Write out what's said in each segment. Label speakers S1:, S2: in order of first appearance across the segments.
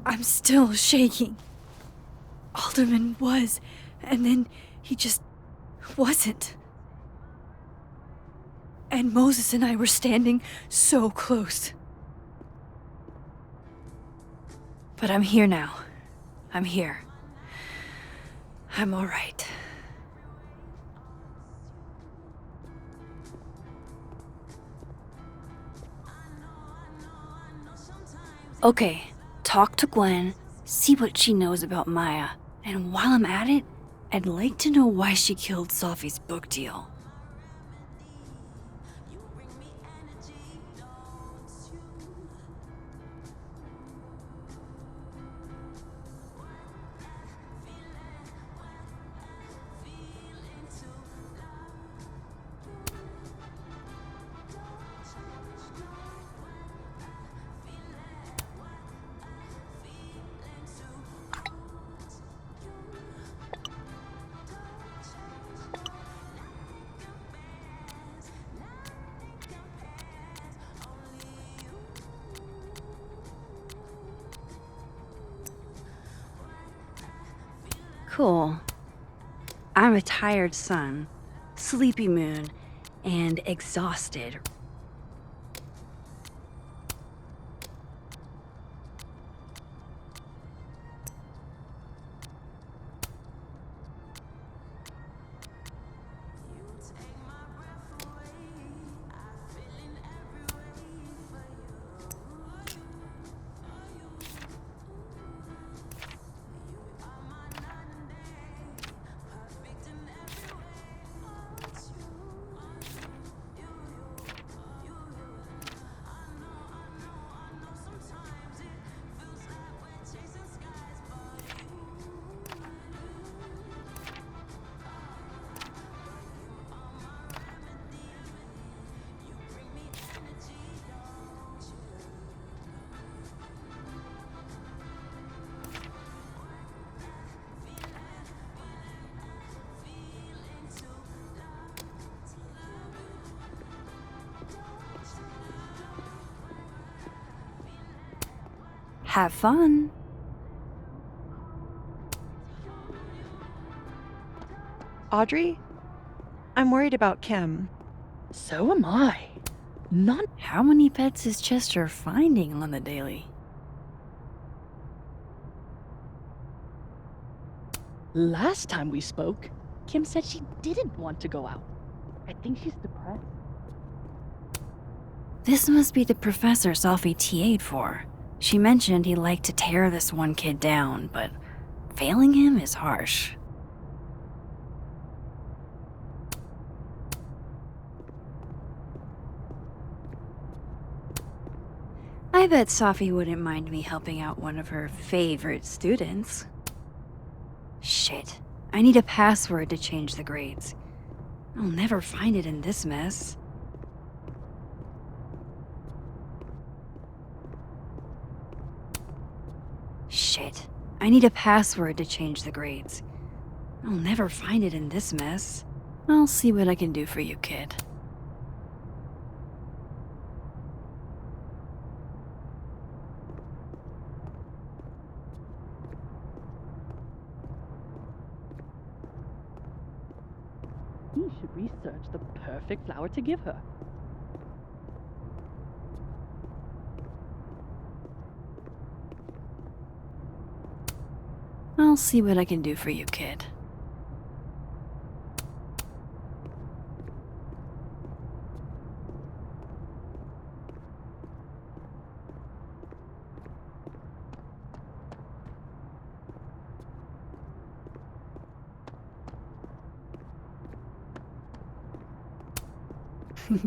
S1: I'm still shaking. Alderman was, and then he just wasn't. And Moses and I were standing so close. But I'm here now. I'm here. I'm all right. Okay, talk to Gwen, see what she knows about Maya, and while I'm at it, I'd like to know why she killed Sophie's book deal. Cool. I'm a tired sun, sleepy moon, and exhausted. Have fun.
S2: Audrey? I'm worried about Kim.
S3: So am I. None.
S1: How many pets is Chester finding on the daily?
S3: Last time we spoke, Kim said she didn't want to go out. I think she's depressed.
S1: This must be the professor Sophie TA'd for. She mentioned he liked to tear this one kid down, but failing him is harsh. I bet Sophie wouldn't mind me helping out one of her favorite students. Shit, I need a password to change the grades. I'll never find it in this mess. Shit, I need a password to change the grades. I'll never find it in this mess. I'll see what I can do for you, kid.
S3: He should research the perfect flower to give her.
S1: I'll see what I can do for you, kid.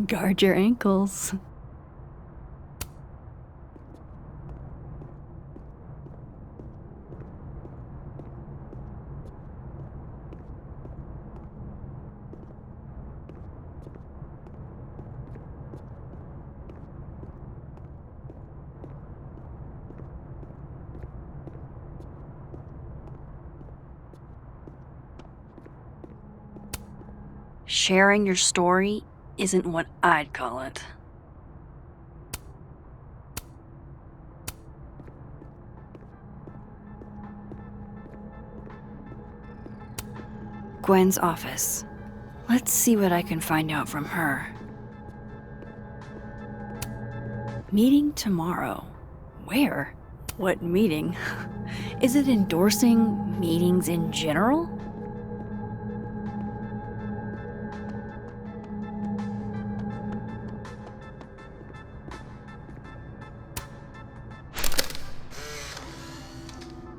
S1: Guard your ankles. Sharing your story isn't what I'd call it. Gwen's office. Let's see what I can find out from her. Meeting tomorrow. Where? What meeting? Is it endorsing meetings in general?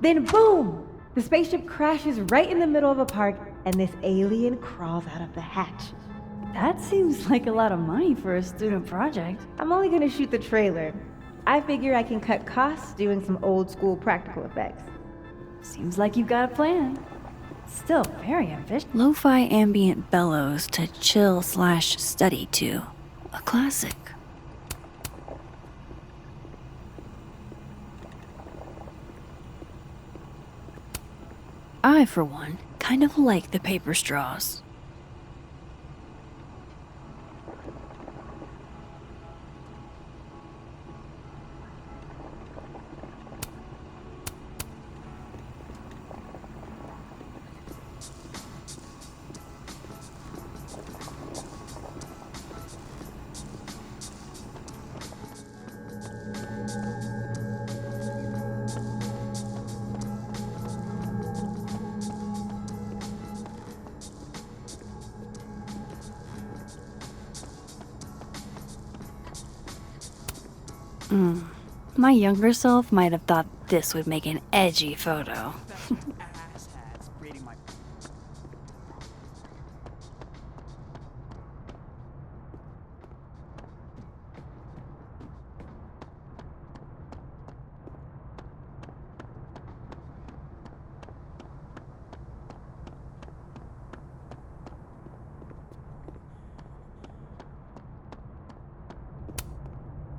S4: Then boom! The spaceship crashes right in the middle of a park, and this alien crawls out of the hatch.
S1: That seems like a lot of money for a student project.
S4: I'm only gonna shoot the trailer. I figure I can cut costs doing some old school practical effects.
S1: Seems like you've got a plan. Still very ambitious. Lo-fi ambient bellows to chill/study to. A classic. I, for one, kind of like the paper straws. My younger self might have thought this would make an edgy photo.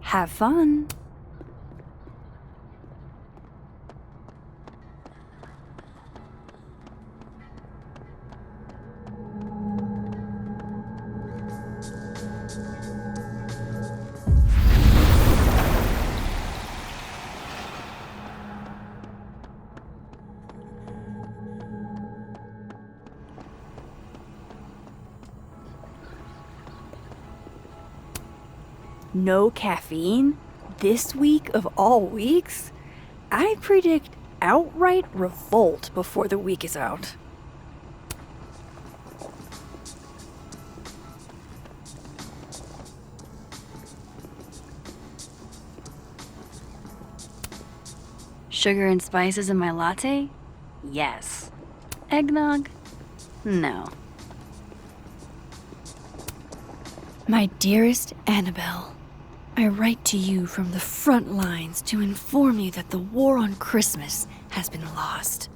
S1: Have fun. No caffeine? This week of all weeks? I predict outright revolt before the week is out. Sugar and spices in my latte? Yes. Eggnog? No. My dearest Annabelle, I write to you from the front lines to inform you that the war on Christmas has been lost.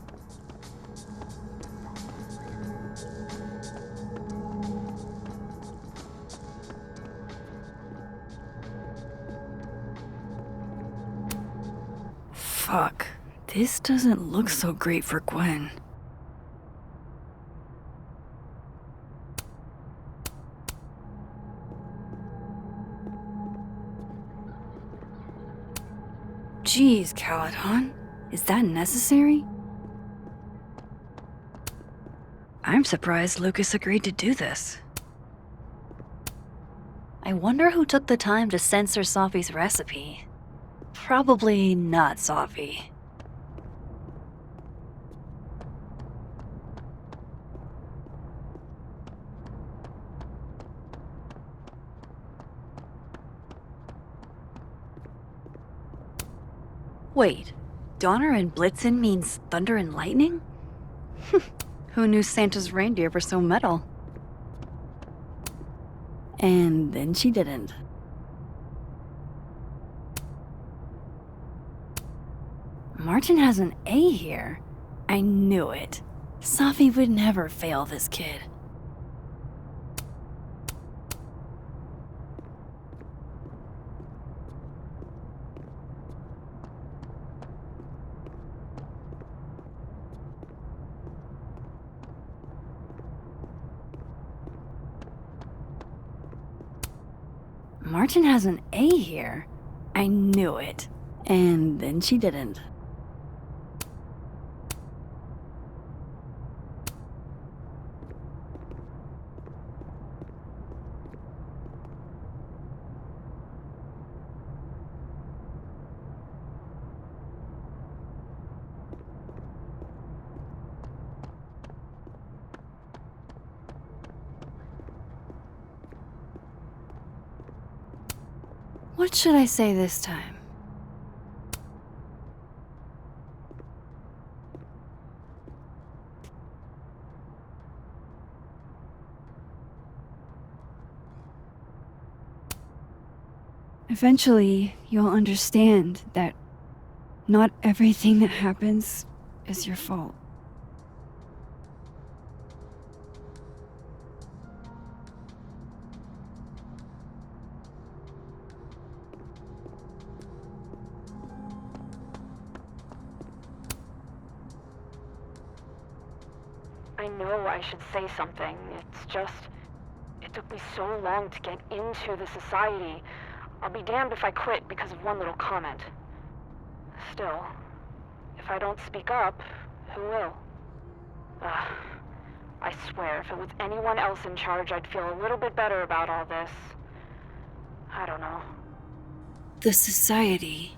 S1: Fuck, this doesn't look so great for Gwen. Jeez, Caladon, is that necessary? I'm surprised Lucas agreed to do this. I wonder who took the time to censor Sophie's recipe. Probably not Sophie. Wait, Donner and Blitzen means thunder and lightning? Who knew Santa's reindeer were so metal? And then she didn't. Martin has an A here. I knew it. Sophie would never fail this kid. Martin has an A here. I knew it. And then she didn't. What should I say this time? Eventually, you'll understand that not everything that happens is your fault.
S5: I know I should say something. It's just, it took me so long to get into the society. I'll be damned if I quit because of one little comment. Still, if I don't speak up, who will? Ugh. I swear, if it was anyone else in charge, I'd feel a little bit better about all this. I don't know.
S1: The society.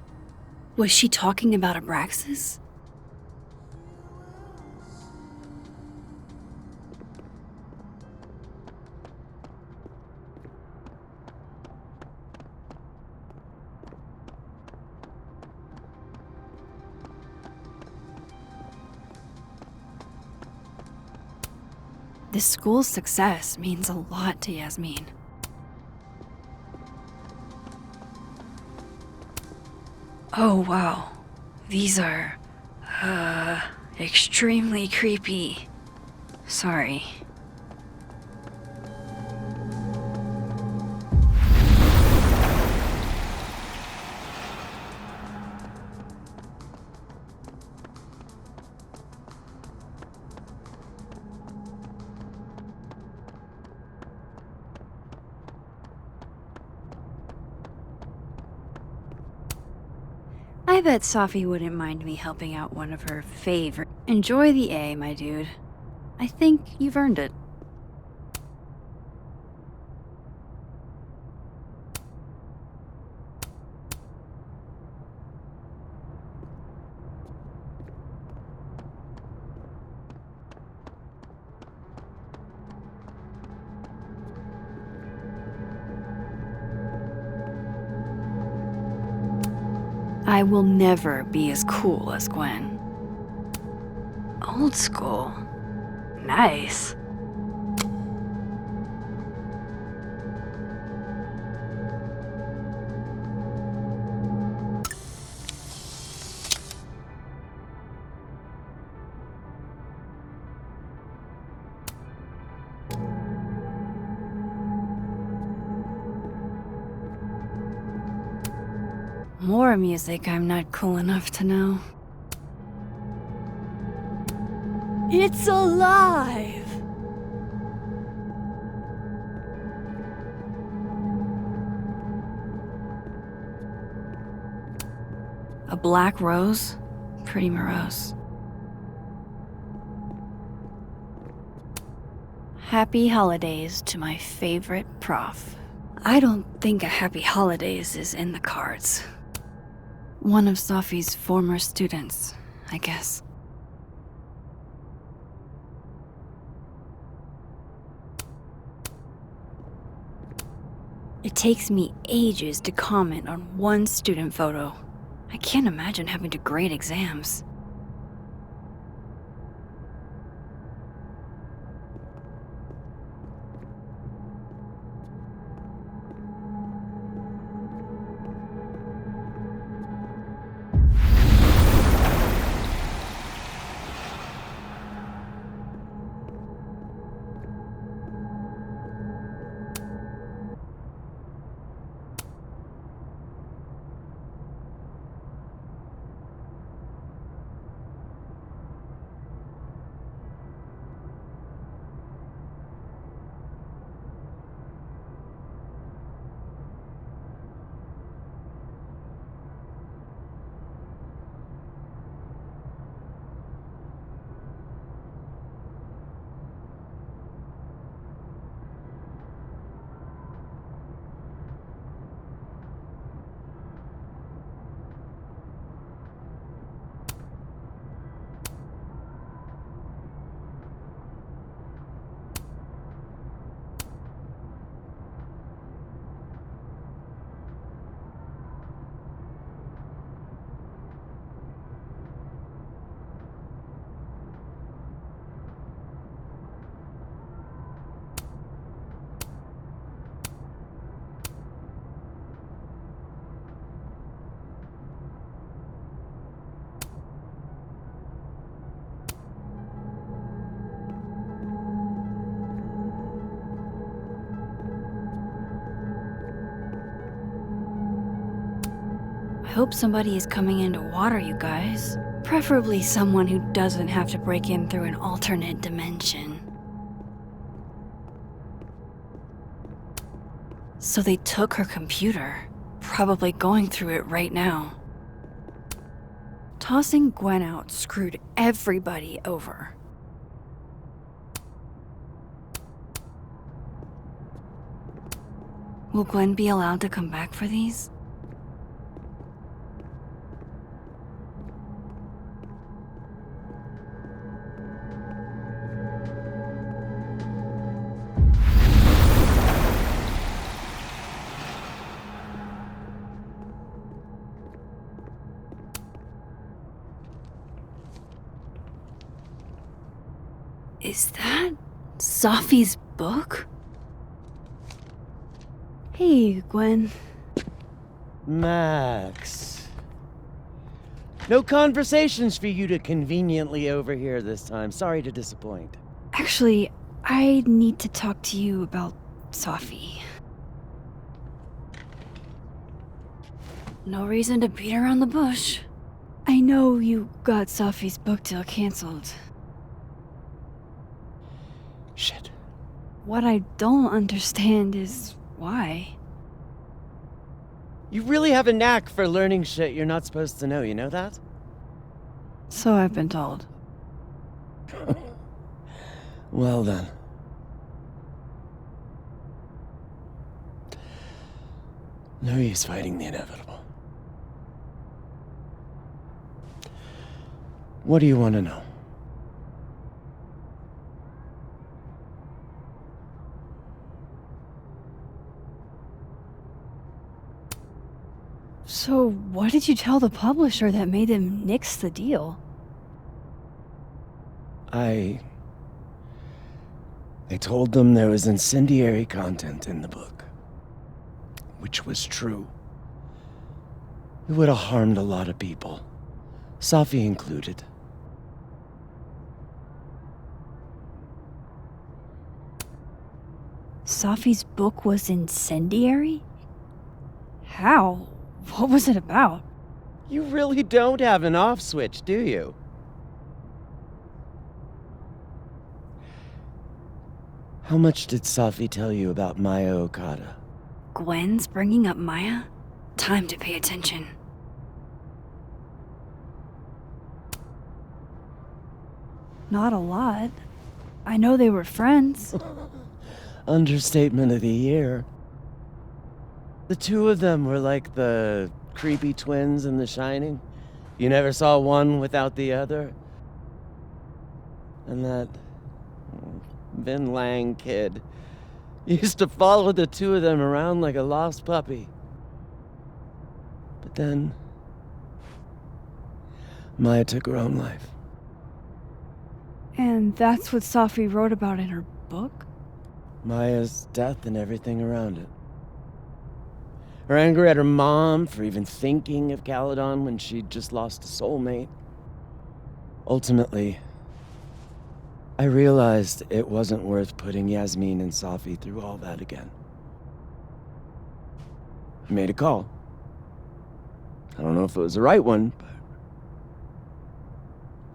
S1: Was she talking about Abraxas? This school's success means a lot to Yasmin. Oh wow, these are, extremely creepy. Sorry. I bet Safi wouldn't mind me helping out one of her favorite. Enjoy the A, my dude. I think you've earned it. I will never be as cool as Gwen. Old school. Nice. More music I'm not cool enough to know. It's alive! A black rose? Pretty morose. Happy holidays to my favorite prof. I don't think a happy holidays is in the cards. One of Safi's former students, I guess. It takes me ages to comment on one student photo. I can't imagine having to grade exams. hope somebody is coming in to water you guys. Preferably someone who doesn't have to break in through an alternate dimension. So they took her computer, probably going through it right now. Tossing Gwen out screwed everybody over. Will Gwen be allowed to come back for these? Is that Safi's book? Hey, Gwen.
S6: Max. No conversations for you to conveniently overhear this time. Sorry to disappoint.
S1: Actually, I need to talk to you about Safi. No reason to beat around the bush. I know you got Safi's book deal canceled.
S6: Shit.
S1: What I don't understand is why.
S6: You really have a knack for learning shit you're not supposed to know, you know that?
S1: So I've been told.
S6: Well then. No use fighting the inevitable. What do you want to know?
S1: So what did you tell the publisher that made them nix the deal?
S6: I told them there was incendiary content in the book. Which was true. It would have harmed a lot of people. Safi included.
S1: Safi's book was incendiary? How? What was it about?
S6: You really don't have an off switch, do you? How much did Safi tell you about Maya Okada?
S1: Gwen's bringing up Maya? Time to pay attention. Not a lot. I know they were friends.
S6: Understatement of the year. The two of them were like the creepy twins in The Shining. You never saw one without the other. And that Vin Lang kid used to follow the two of them around like a lost puppy. But then Maya took her own life.
S1: And that's what Safi wrote about in her book?
S6: Maya's death and everything around it. Her anger at her mom for even thinking of Caledon when she'd just lost a soulmate. Ultimately, I realized it wasn't worth putting Yasmin and Safi through all that again. I made a call. I don't know if it was the right one, but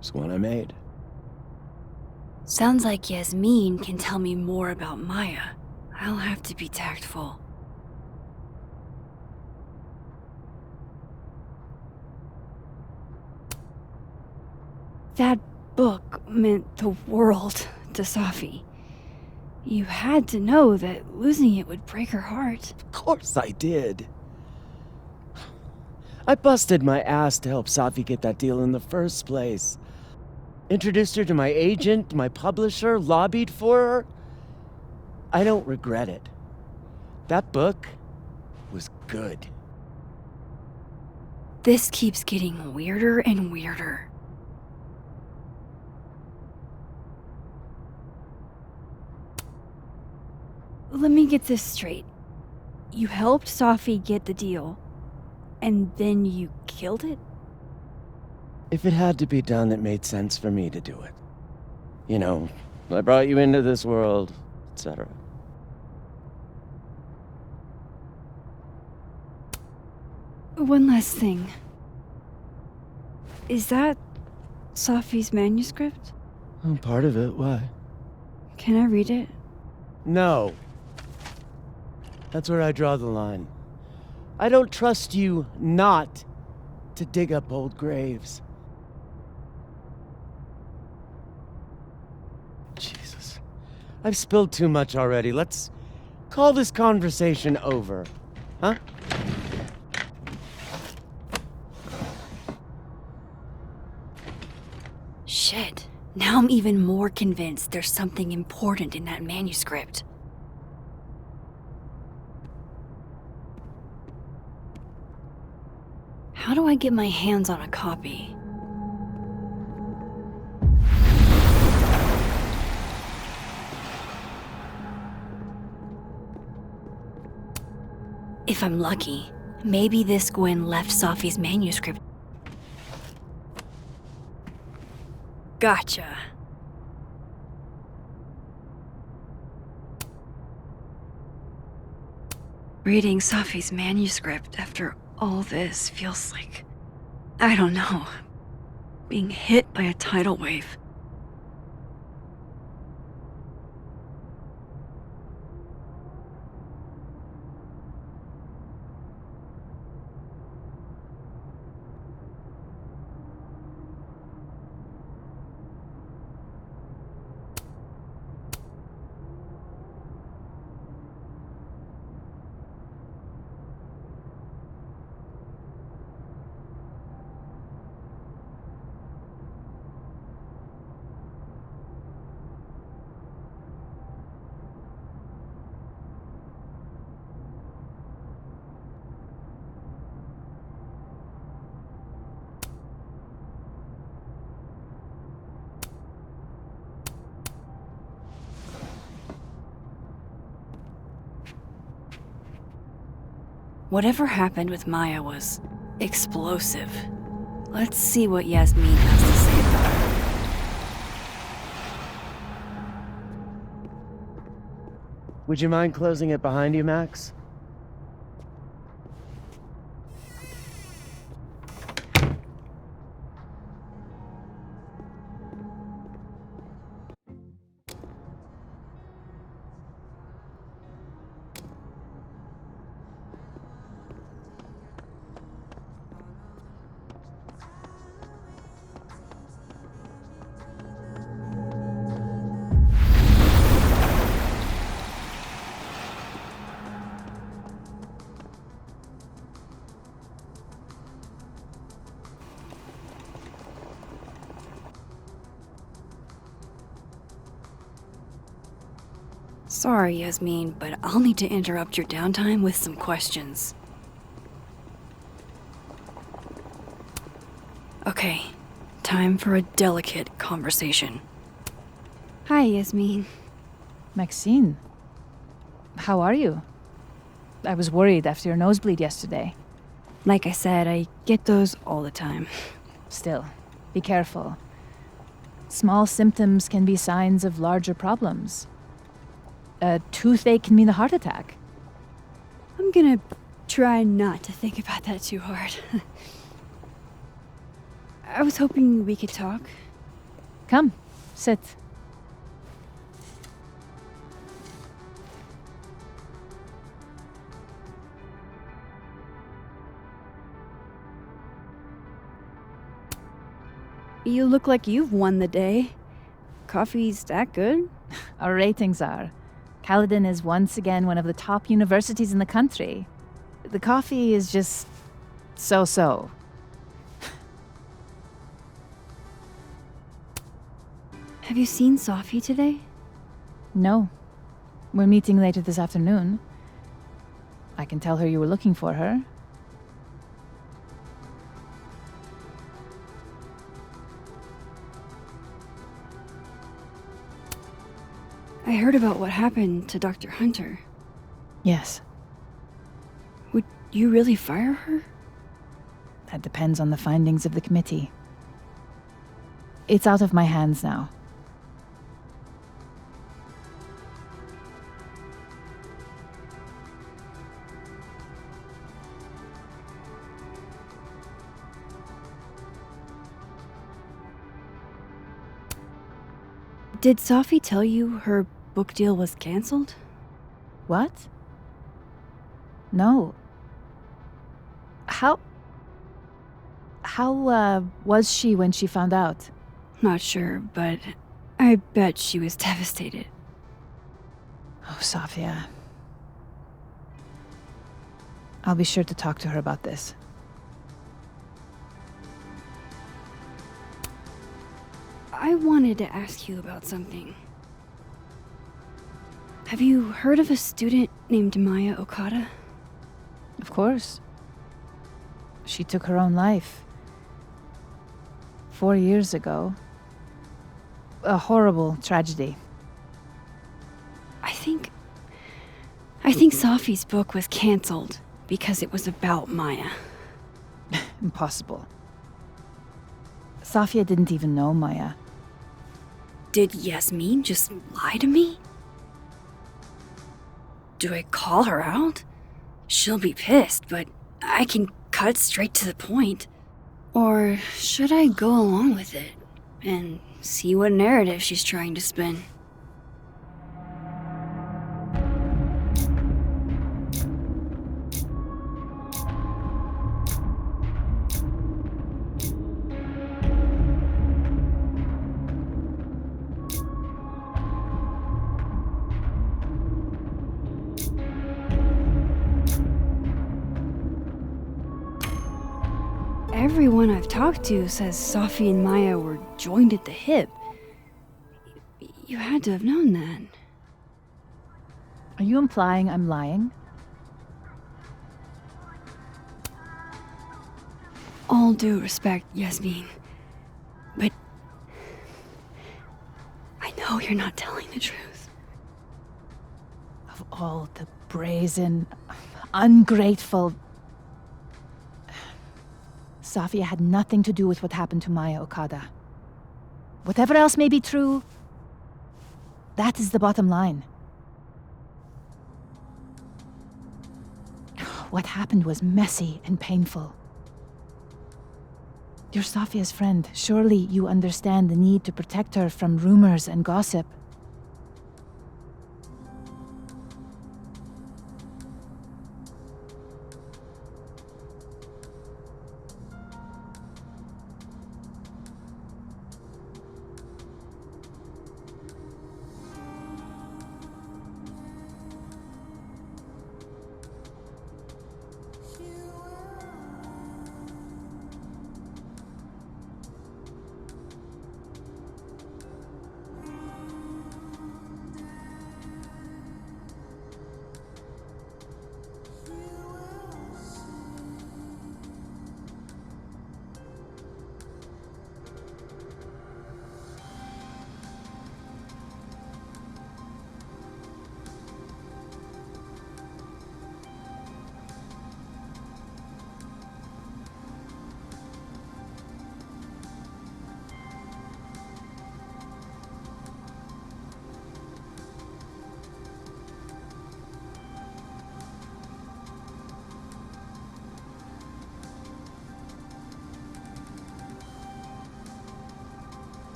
S6: it's one I made.
S1: Sounds like Yasmin can tell me more about Maya. I'll have to be tactful. That book meant the world to Safi. You had to know that losing it would break her heart.
S6: Of course I did. I busted my ass to help Safi get that deal in the first place. Introduced her to my agent, my publisher, lobbied for her. I don't regret it. That book was good.
S1: This keeps getting weirder and weirder. Let me get this straight. You helped Safi get the deal, and then you killed it?
S6: If it had to be done, it made sense for me to do it. You know, I brought you into this world, etc.
S1: One last thing. Is that Safi's manuscript?
S6: Oh, part of it, why?
S1: Can I read it?
S6: No. That's where I draw the line. I don't trust you not to dig up old graves. Jesus. I've spilled too much already. Let's call this conversation over. Huh?
S1: Shit. Now I'm even more convinced there's something important in that manuscript. How do I get my hands on a copy? If I'm lucky, maybe this Gwen left Safi's manuscript. Gotcha. Reading Safi's manuscript after all this feels like, I don't know, being hit by a tidal wave. Whatever happened with Maya was explosive. Let's see what Yasmin has to say about her.
S6: Would you mind closing it behind you, Max?
S1: Sorry, Yasmin, but I'll need to interrupt your downtime with some questions. Okay, time for a delicate conversation. Hi, Yasmin.
S7: Maxine, how are you? I was worried after your nosebleed yesterday.
S1: Like I said, I get those all the time.
S7: Still, be careful. Small symptoms can be signs of larger problems. A toothache can mean a heart attack.
S1: I'm gonna try not to think about that too hard. I was hoping we could talk.
S7: Come, sit.
S1: You look like you've won the day. Coffee's that good?
S7: Our ratings are. Caledon is once again one of the top universities in the country. The coffee is just so-so.
S1: Have you seen Safi today?
S7: No. We're meeting later this afternoon. I can tell her you were looking for her.
S1: I heard about what happened to Dr. Hunter.
S7: Yes,
S1: Would you really fire her?
S7: that depends on the findings of the committee. It's out of my hands now.
S1: Did Sophie tell you her book deal was canceled?
S7: What? No. How was she when she found out?
S1: Not sure, but I bet she was devastated.
S7: Oh, Sophia. I'll be sure to talk to her about this.
S1: I wanted to ask you about something. Have you heard of a student named Maya Okada?
S7: Of course. She took her own life. 4 years ago. A horrible tragedy.
S1: I think Sophie's book was canceled because it was about Maya.
S7: Impossible. Sophia didn't even know Maya.
S1: Did Yasmin just lie to me? Do I call her out? She'll be pissed, but I can cut straight to the point. Or should I go along with it and see what narrative she's trying to spin? Everyone I've talked to says Sophie and Maya were joined at the hip. You had to have known that.
S7: Are you implying I'm lying?
S1: All due respect, Yasmin. But I know you're not telling the truth.
S7: Of all the brazen, ungrateful... Sophia had nothing to do with what happened to Maya Okada. Whatever else may be true, that is the bottom line. What happened was messy and painful. You're Sophia's friend. Surely you understand the need to protect her from rumors and gossip.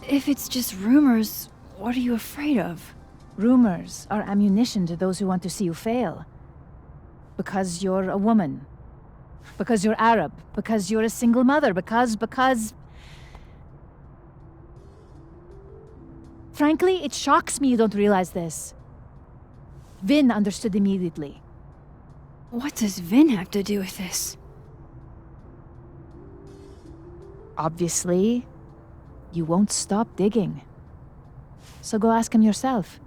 S1: If it's just rumors, what are you afraid of?
S7: Rumors are ammunition to those who want to see you fail. Because you're a woman. Because you're Arab. Because you're a single mother. Because... Frankly, it shocks me you don't realize this. Vin understood immediately.
S1: What does Vin have to do with this?
S7: Obviously, you won't stop digging. So go ask him yourself.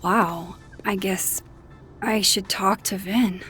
S1: Wow, I guess I should talk to Vin.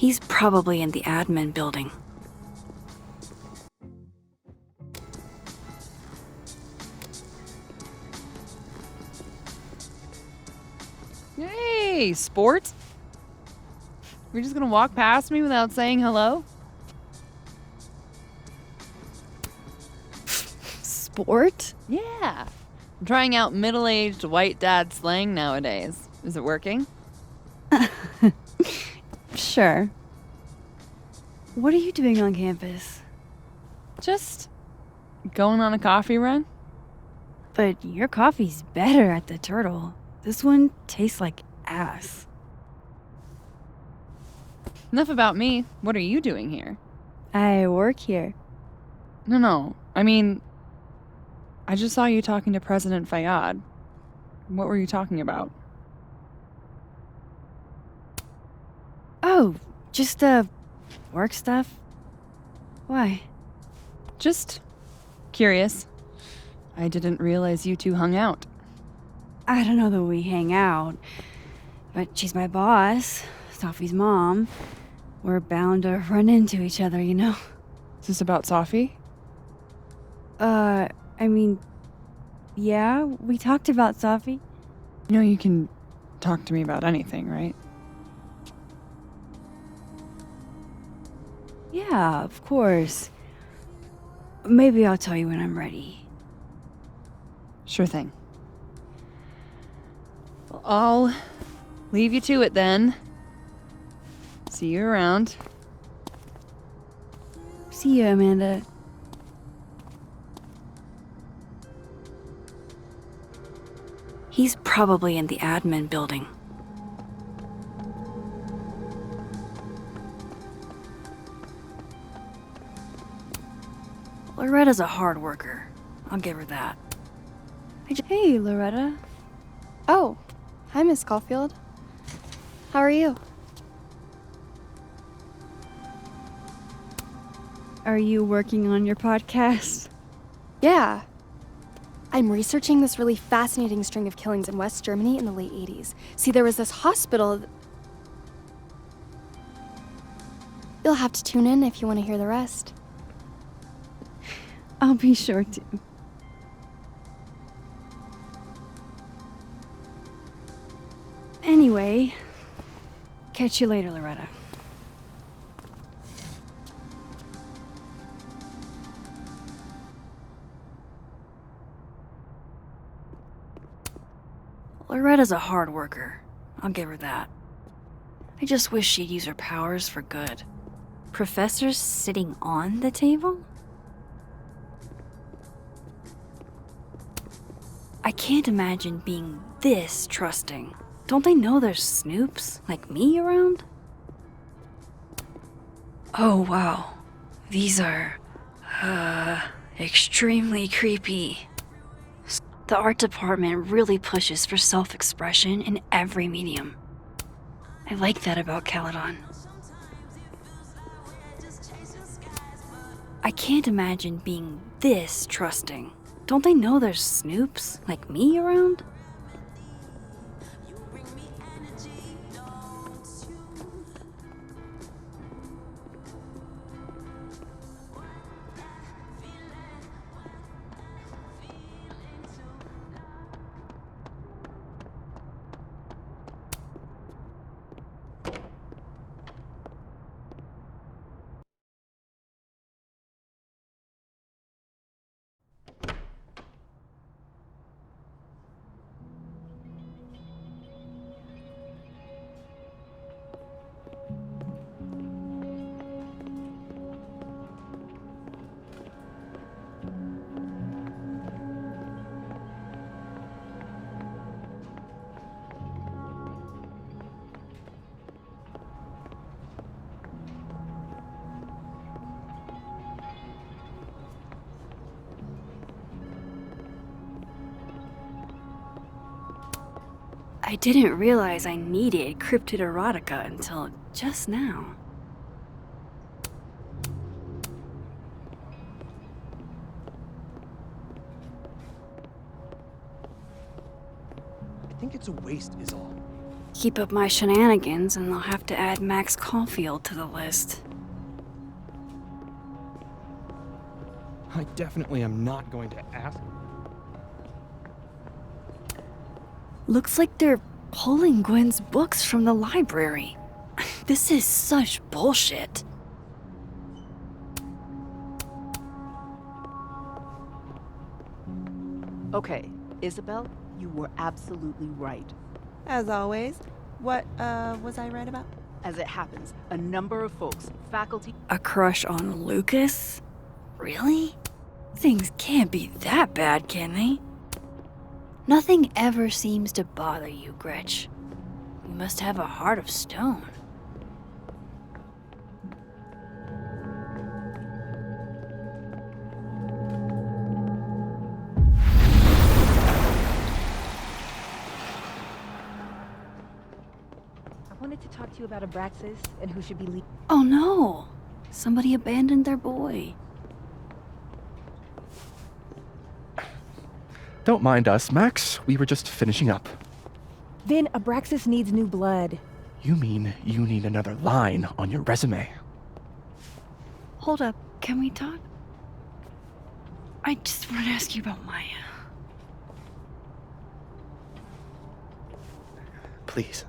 S1: He's probably in the admin building.
S8: Hey, sport? You're just gonna walk past me without saying hello?
S1: Sport?
S8: Yeah. I'm trying out middle-aged white dad slang nowadays. Is it working?
S1: Sure. What are you doing on campus?
S8: Just going on a coffee run?
S1: But your coffee's better at the Turtle. This one tastes like ass.
S8: Enough about me. What are you doing here?
S1: I work here.
S8: No. I mean, I just saw you talking to President Fayyad. What were you talking about?
S1: Oh, just, work stuff? Why?
S8: Just curious. I didn't realize you two hung out.
S1: I don't know that we hang out, but she's my boss, Sophie's mom. We're bound to run into each other, you know?
S8: Is this about Safi?
S1: I mean, yeah, we talked about Sophie.
S8: You know you can talk to me about anything, right?
S1: Yeah, of course. Maybe I'll tell you when I'm ready.
S8: Sure thing. Well, I'll leave you to it then. See you around.
S1: See you, Amanda. He's probably in the admin building. Loretta's a hard worker. I'll give her that. Hey, Loretta.
S9: Oh, hi, Miss Caulfield. How are you?
S1: Are you working on your podcast?
S9: Yeah. I'm researching this really fascinating string of killings in West Germany in the late 80s. See, there was this hospital. You'll have to tune in if you want to hear the rest.
S1: I'll be sure to. Anyway, catch you later, Loretta. Loretta's a hard worker. I'll give her that. I just wish she'd use her powers for good. Professors sitting on the table? I can't imagine being this trusting. Don't they know there's snoops like me around? Oh, wow. These are, extremely creepy. The art department really pushes for self-expression in every medium. I like that about Caledon. I can't imagine being this trusting. Don't they know there's snoops like me around? I didn't realize I needed cryptid erotica until just now.
S10: I think it's a waste is all.
S1: Keep up my shenanigans and I'll have to add Max Caulfield to the list.
S10: I definitely am not going to ask.
S1: Looks like they're pulling Gwen's books from the library. This is such bullshit.
S11: Okay, Isabel, you were absolutely right.
S2: As always. What, was I right about?
S11: As it happens, a number of folks, faculty...
S1: A crush on Lucas? Really? Things can't be that bad, can they? Nothing ever seems to bother you, Gretch. You must have a heart of stone.
S4: I wanted to talk to you about Abraxas and who should be leading.
S1: Oh no! Somebody abandoned their boy.
S10: Don't mind us, Max. We were just finishing up.
S4: Vin, Abraxas needs new blood.
S10: You mean you need another line on your resume?
S1: Hold up, can we talk? I just want to ask you about Maya.
S10: Please.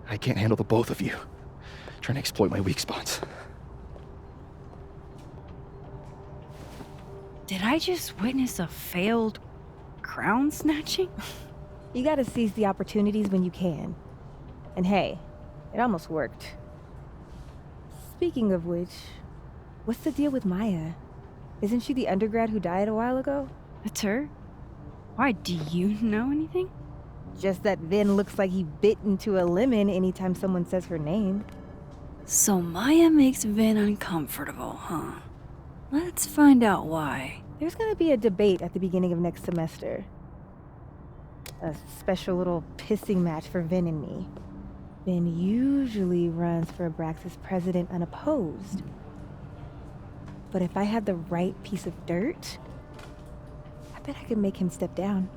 S10: I can't handle the both of you. Trying to exploit my weak spots.
S1: Did I just witness a failed crown snatching?
S4: You gotta seize the opportunities when you can. And hey, it almost worked. Speaking of which, what's the deal with Maya? Isn't she the undergrad who died a while ago?
S1: That's her? Why, do you know anything?
S4: Just that Vin looks like he bit into a lemon anytime someone says her name.
S1: So Maya makes Vin uncomfortable, huh? Let's find out why.
S4: There's gonna be a debate at the beginning of next semester. A special little pissing match for Vin and me. Vin usually runs for Abraxas president unopposed. But if I had the right piece of dirt, I bet I could make him step down.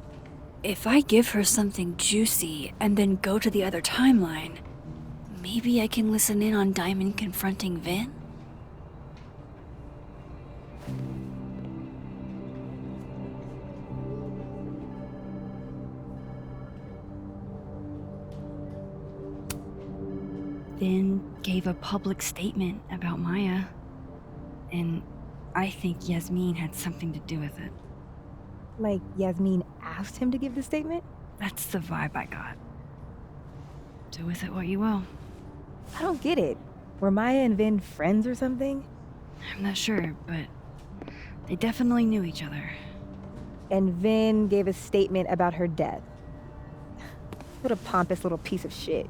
S1: If I give her something juicy and then go to the other timeline, maybe I can listen in on Diamond confronting Vin? Vin gave a public statement about Maya, and I think Yasmin had something to do with it.
S4: Like Yasmin asked him to give the statement?
S1: That's the vibe I got. Do with it what you will.
S4: I don't get it. Were Maya and Vin friends or something?
S1: I'm not sure, but they definitely knew each other.
S4: And Vin gave a statement about her death. What a pompous little piece of shit.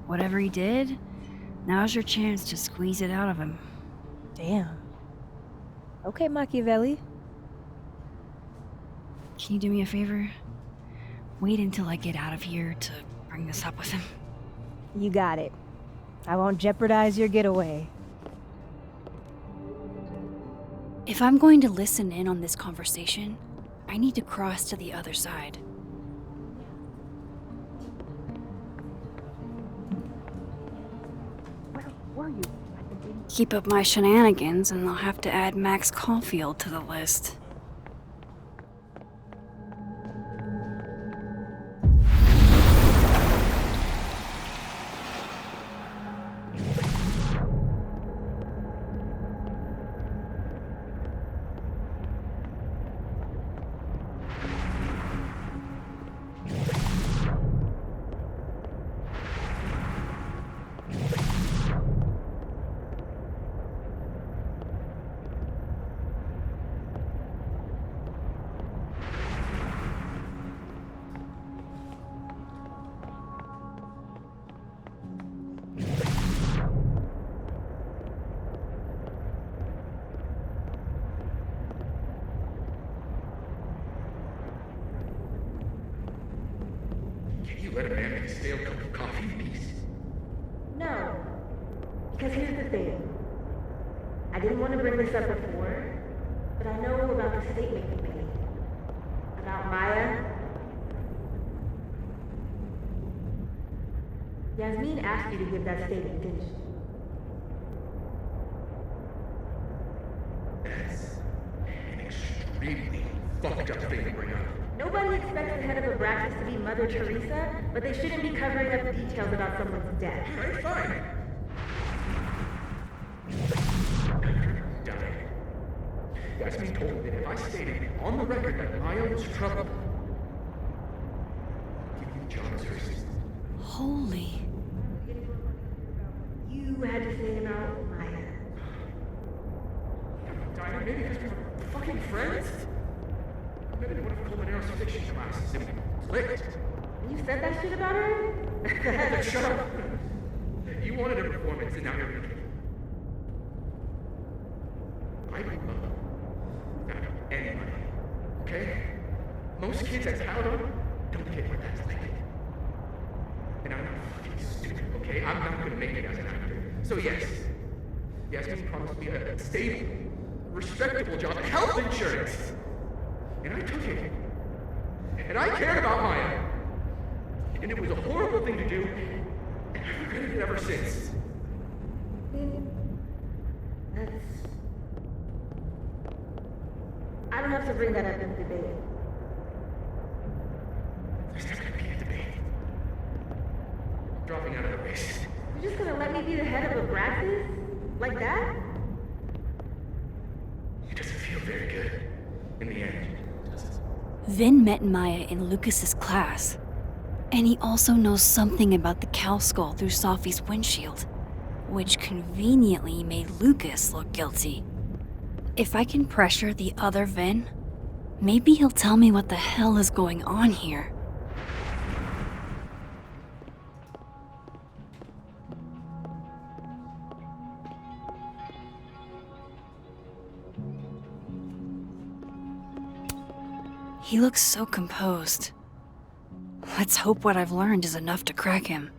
S1: Whatever he did, now's your chance to squeeze it out of him.
S4: Damn. Okay, Machiavelli.
S1: Can you do me a favor? Wait until I get out of here to bring this up with him.
S4: You got it. I won't jeopardize your getaway.
S1: If I'm going to listen in on this conversation, I need to cross to the other side.
S11: Where were you?
S1: Keep up my shenanigans and I'll have to add Max Caulfield to the list.
S12: Let a man make a stale cup of coffee in peace.
S4: No. Because here's the thing. I didn't want to bring this up before, but I know about the statement you made.
S13: About Maya? Yasmin asked you to give that statement, didn't she?
S12: That's an extremely fucked up thing to bring up.
S13: Nobody expects the head of Abraxas to be Mother Teresa, but they shouldn't be covering up the details about someone's death.
S12: Alright, fine. Dying. Yasmin told me that if I stated on the record that Maya was trouble, I'd give you John as her assistant.
S1: Holy.
S13: You had to say about Maya.
S12: Diana, maybe because we were fucking friends? I met in one of Colmenaro's fiction classes and we clicked.
S13: You said that shit about her?
S12: Shut up! You wanted a performance and now you're gonna. I don't love anybody, okay? Most kids I count on don't get what that's like. And I'm not fucking stupid, okay? I'm not gonna make it as an actor. So yes, Yasmin promised me a stable, respectable job, health insurance. And I took it. And I cared about Maya. And it was a horrible thing to do, and I've regretted it ever since.
S13: I don't have to bring that up in the debate.
S12: There's not gonna be a debate. I'm dropping out of the race.
S13: You're just gonna let me be the head of Abraxas? Like that?
S12: It doesn't feel very good in the end, does it?
S1: Vin met Maya in Lucas's class. And he also knows something about the cow skull through Sophie's windshield, which conveniently made Lucas look guilty. If I can pressure the other Vin, maybe he'll tell me what the hell is going on here. He looks so composed. Let's hope what I've learned is enough to crack him.